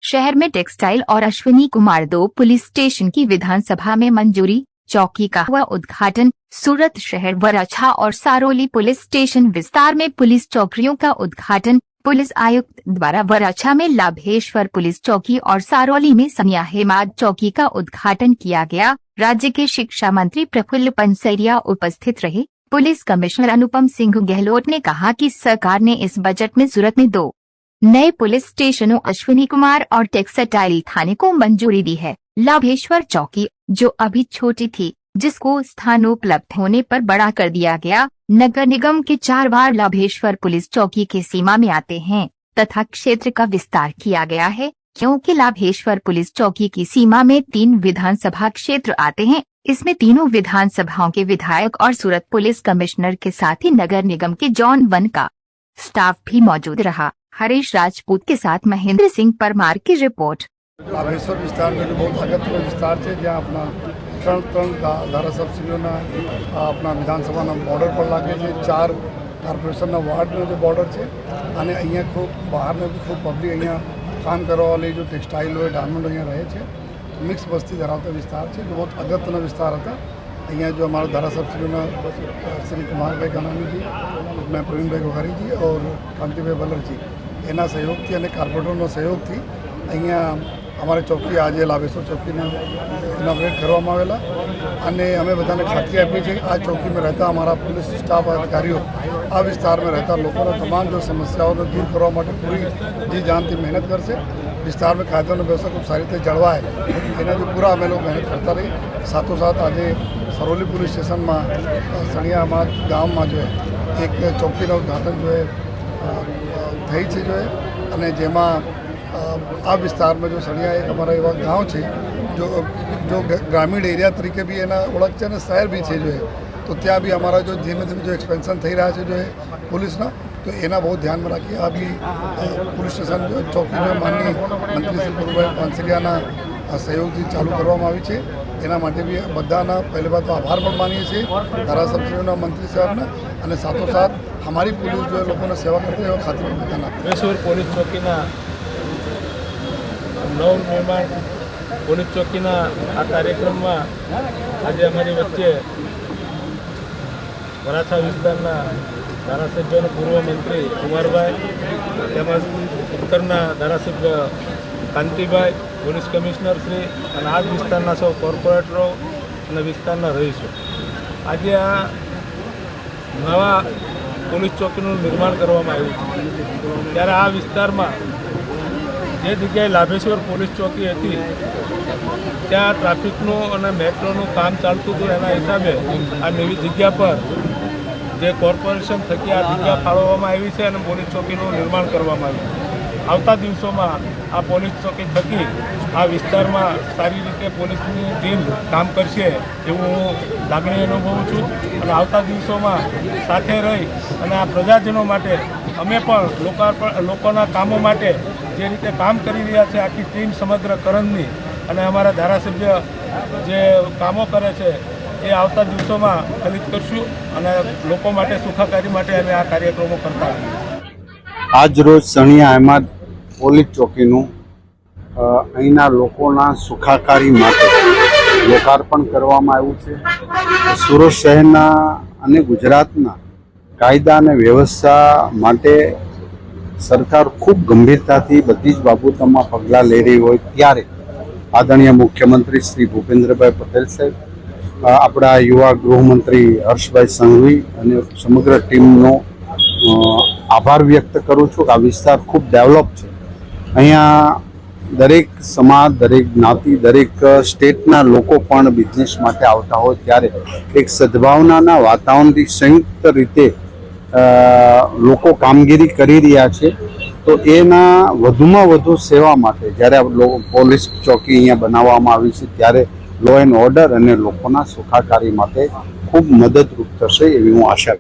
शहर में टेक्सटाइल और अश्विनी कुमार 2 पुलिस स्टेशन की विधानसभा में मंजूरी, चौकी का हुआ उद्घाटन। सूरत शहर वराछा और सारोली पुलिस स्टेशन विस्तार में पुलिस चौकियों का उद्घाटन। पुलिस आयुक्त द्वारा वराछा में लाभेश्वर पुलिस चौकी और सारोली में सनिया हेमाद चौकी का उद्घाटन किया गया। राज्य के शिक्षा मंत्री प्रफुल्ल पनसरिया उपस्थित रहे। पुलिस कमिश्नर अनुपम सिंह गहलोत ने कहा कि सरकार ने इस बजट में सूरत में 2 नए पुलिस स्टेशनों अश्विनी कुमार और टेक्सटाइल थाने को मंजूरी दी है। लाभेश्वर चौकी, जो अभी छोटी थी, जिसको स्थान उपलब्ध होने पर बड़ा कर दिया गया। नगर निगम के 4 वार्ड लाभेश्वर पुलिस चौकी के सीमा में आते हैं तथा क्षेत्र का विस्तार किया गया है, क्योंकि लाभेश्वर पुलिस चौकी की सीमा में 3 विधानसभा क्षेत्र आते हैं। इसमें तीनों विधानसभाओं के विधायक और सूरत पुलिस कमिश्नर के साथ ही नगर निगम के जॉन 1 का स्टाफ भी मौजूद रहा। हरीश राजपूत के साथ महेंद्र सिंह परमार की रिपोर्ट। लाभेश्वर विस्तार में बहुत अगत्य विस्तार है, जहाँ अपना ત્રણ ધારાસભ્યોના આપણા વિધાનસભાના બોર્ડર પર લાગે છે। 4 કોર્પોરેશનના વાર્ડનો જે બોર્ડર છે અને અહીંયા ખૂબ બહારને બી ખૂબ પબ્લિક અહીંયા કામ કરવાવાળી जो ટેક્સટાઇલ હોય, ડાયમંડ અહીંયા રહે છે। મિક્સ વસ્તી ધરાવતા વિસ્તાર છે, जो बहुत અગત્યનો વિસ્તાર હતા। અહીંયા जो हमारा धारासभ्योના श्री कुमारभाई कनानी जी, मैं प्रवीणभाई गोहारी जी और कांतिभाई बलर जी એના સહયોગથી અને કોર્પોરેટરનો સહયોગથી અહીંયા અમારી ચોકી આજે લાભેશ્વર ચોકીને ઇનોગ્રેટ કરવામાં આવેલા અને અમે બધાને ખાતરી આપી છે કે આ ચોકીમાં રહેતા અમારા પોલીસ સ્ટાફ અધિકારીઓ આ વિસ્તારમાં રહેતા લોકોનો તમામ जो સમસ્યાઓને દૂર કરવા માટે પૂરી जी જાનથી મહેનત કરશે। વિસ્તારમાં કાયદોની વ્યવસ્થા ખૂબ સારી રીતે જળવાય એના જો પૂરા અમે લોકો મહેનત કરતા રહી। સાથોસાથ આજે સરોલી પોલીસ સ્ટેશનમાં સણિયામાં ગામમાં जो એક ચોકીનું ઉદ્ઘાટન जो થઈ છે जो અને જેમાં આ વિસ્તારમાં जो સણિયા એક અમારા એવા ગામ છે जो ग्रामीण एरिया तरीके भी एना ओळख છે અને શહેર भी છે जो तो ત્યાં भी हमारा जो धीमे धीमे जो एक्सपेंशन થઈ રહ્યા છે जो पुलिसना, तो एना बहुत ध्यान में रखी। अभी पुलिस स्टेशन जो चौकी जो माननीय मंत्री श्री प्रभुभाई पानसरियाना सहयोगથી ચાલુ કરવામાં આવી છે। એના માટે બી બધાના પહેલી વાત તો આભાર પણ માનીએ છીએ ધારાસભ્યોના, મંત્રી સાહેબના અને સાથોસાથ અમારી પોલીસ जो લોકોને સેવા કરતી હોય ખાતરી પણ બધાને આપે। લાભેશ્વર પોલીસ ચોકીના નવનિર્માણ પોલીસ ચોકીના આ કાર્યક્રમમાં આજે અમારી વચ્ચે વરાછા વિસ્તારના ધારાસભ્ય અને પૂર્વ મંત્રી કુમારભાઈ તેમજ ઉત્તરના ધારાસભ્ય કાંતિભાઈ, પોલીસ કમિશનર શ્રી અને આ વિસ્તારના સૌ કોર્પોરેટરો અને વિસ્તારના રહીશો આજે આ નવા પોલીસ ચોકીનું નિર્માણ કરવામાં આવ્યું છે। ત્યારે આ વિસ્તારમાં જે જગ્યાએ લાભેશ્વર પોલીસ ચોકી હતી ત્યાં ટ્રાફિકનું અને મેટ્રોનું કામ ચાલતું હતું, એના હિસાબે આ નવી જગ્યા પર જે કોર્પોરેશન થકી આ જગ્યા ફાળવવામાં આવી છે અને પોલીસ ચોકીનું નિર્માણ કરવામાં આવ્યું છે। આવતા દિવસોમાં આ પોલીસ ચોકી થકી આ વિસ્તારમાં સારી રીતે પોલીસની ટીમ કામ કરશે એવું હું લાગણી અનુભવું છું અને આવતા દિવસોમાં સાથે રહી અને આ પ્રજાજનો માટે અમે પણ લોકોના કામો માટે જે રીતે કામ કરી રહ્યા છે આખી ટીમ સમગ્ર કરણની અને અમારા ધારાસભ્ય જે કામો કરે છે એ આવતા દિવસોમાં ફલિત કરશું અને લોકો માટે સુખાકારી માટે અમે આ કાર્યક્રમો કરતા રહીએ। આજ રોજ સણિયા હેમાદ પોલીસ ચોકીનું અહીંના લોકોના સુખાકારી માટે લોકાર્પણ કરવામાં આવ્યું છે। સુરત શહેરના અને ગુજરાતના કાયદા અને વ્યવસ્થા માટે સરકાર ખૂબ ગંભીરતાથી બધી જ બાબતોમાં પગલાં લઈ રહી હોય ત્યારે આદરણીય મુખ્યમંત્રી શ્રી ભૂપેન્દ્રભાઈ પટેલ સાહેબ, આપણા યુવા ગૃહમંત્રી હર્ષભાઈ સંઘવી અને સમગ્ર ટીમનો આભાર વ્યક્ત કરું છું કે આ વિસ્તાર ખૂબ ડેવલપ છે। અહીંયા દરેક સમાજ, દરેક જ્ઞાતિ, દરેક સ્ટેટના લોકો પણ બિઝનેસ માટે આવતા હોય ત્યારે એક સદભાવનાના વાતાવરણથી સંયુક્ત રીતે લોકો કામગીરી કરી રહ્યા છે। તો એના વધુમાં વધુ સેવા માટે જ્યારે પોલીસ ચોકી અહીંયા બનાવવામાં આવી છે ત્યારે લો એન્ડ ઓર્ડર અને લોકોના સુખાકારી માટે ખૂબ મદદરૂપ થશે એવી હું આશા